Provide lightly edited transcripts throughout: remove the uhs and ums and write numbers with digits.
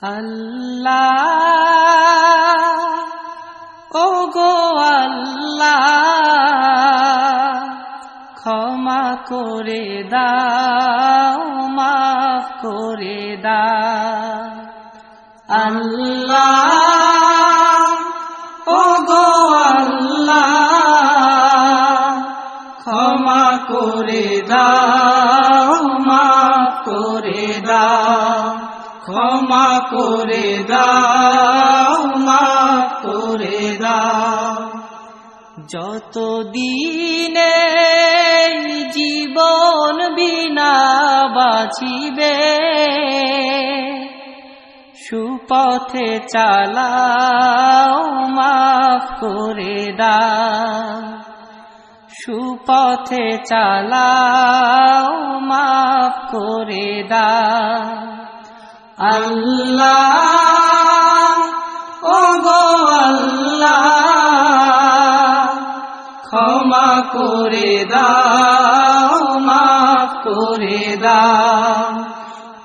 আল্লাহ ওগো আল্লাহ ক্ষমা করে দাও মাফ করে দাও আল্লাহ ওগো আল্লাহ ক্ষমা করে দাও মাফ করে দাও ক্ষমা করে দাও মাফ করে দাও যতদিনে জীবন বিনা বাঁচিবে সুপথে চালাও মাফ করে দাও সুপথে চালাও মাফ করে দাও আল্লাহ ওগো আল্লাহ ক্ষমা করে দাও মাফ করে দাও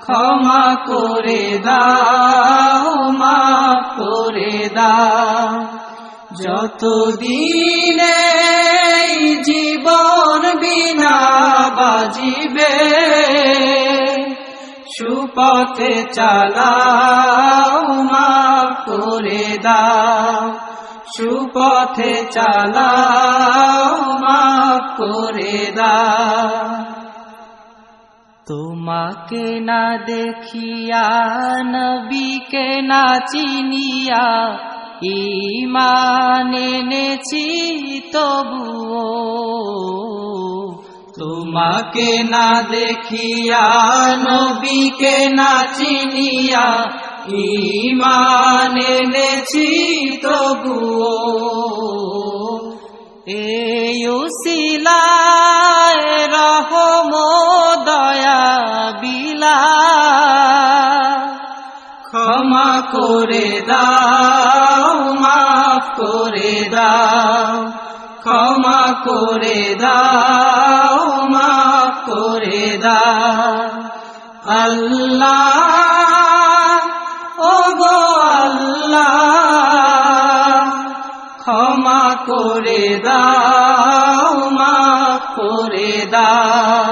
ক্ষমা করে দাও মাফ করে দাও যতদিনে জীবন বিনা বাজিবে সুপথে চালাও মাফ করে দাও সুপথে চালাও মাফ করে দাও তোমাকে না দেখিয়া নবীকে না চিনিয়া ঈমান এনেছি তবুও তোমাকে না দেখিয়া নবীকে না চিনিয়া ঈমান এনেছি তবুও এই উসিলায় রহম দয়া বিলা ক্ষমা করে দাও মাফ করে দাও ক্ষমা করে দাও মাফ করে দাও আল্লাহ ওগো আল্লাহ ক্ষমা করে দাও মাফ করে দাও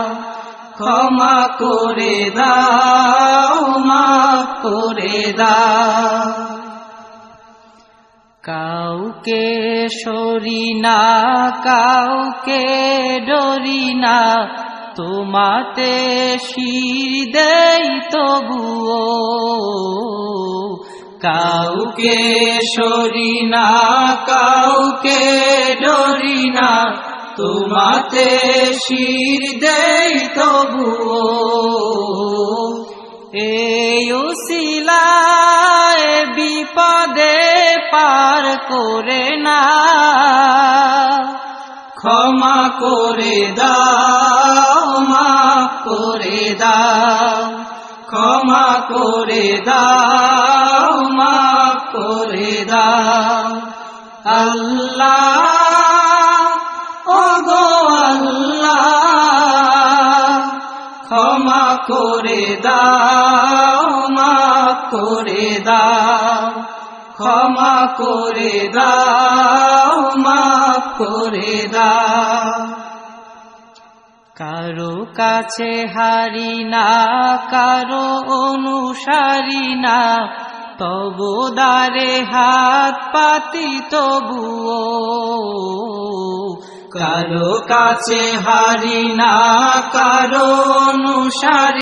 ক্ষমা করে দাও মাফ করে দাও কাউকে সরি না কাউকে ডরি না তোমাতে শির দেই তবুও কাউকে সরি না কাউকে ডরি না তোমাতে শির দেই তবুও এই উসিলায় বিপদে পার করে না ক্ষমা করে দাও মাফ করে দাও ক্ষমা করে দাও মাফ করে দাও আল্লাহ ওগো আল্লাহ ক্ষমা করে দাও মাফ করে দাও ক্ষমা করে দাও মাফ করে দাও কারো কাছে হারি না কারো অনুসারী না তবু দ্বারে হাত পাতি তবুও কারো কাছে হারি না কারো অনুসারী